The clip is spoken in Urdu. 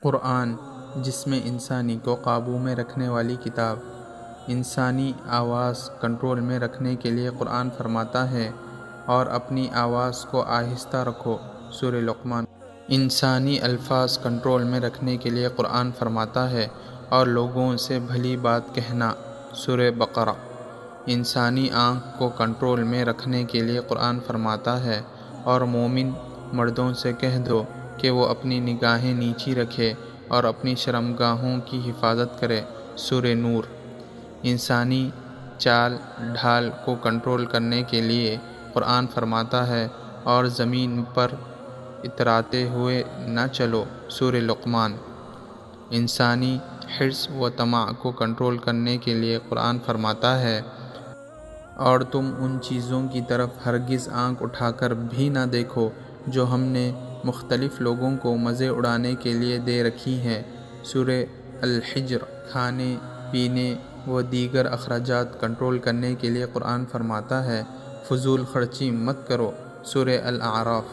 قرآن، جس میں انسانی کو قابو میں رکھنے والی کتاب، انسانی آواز کنٹرول میں رکھنے کے لیے قرآن فرماتا ہے اور اپنی آواز کو آہستہ رکھو، سورہ لقمان۔ انسانی الفاظ کنٹرول میں رکھنے کے لیے قرآن فرماتا ہے اور لوگوں سے بھلی بات کہنا، سورہ بقرہ۔ انسانی آنکھ کو کنٹرول میں رکھنے کے لیے قرآن فرماتا ہے اور مومن مردوں سے کہہ دو کہ وہ اپنی نگاہیں نیچی رکھے اور اپنی شرمگاہوں کی حفاظت کرے، سورہ نور۔ انسانی چال ڈھال کو کنٹرول کرنے کے لیے قرآن فرماتا ہے اور زمین پر اتراتے ہوئے نہ چلو، سورہ لقمان۔ انسانی حرص و طمع کو کنٹرول کرنے کے لیے قرآن فرماتا ہے اور تم ان چیزوں کی طرف ہرگز آنکھ اٹھا کر بھی نہ دیکھو جو ہم نے مختلف لوگوں کو مزے اڑانے کے لیے دے رکھی ہیں، سورہ الحجر۔ کھانے پینے و دیگر اخراجات کنٹرول کرنے کے لیے قرآن فرماتا ہے فضول خرچی مت کرو، سورہ الاعراف۔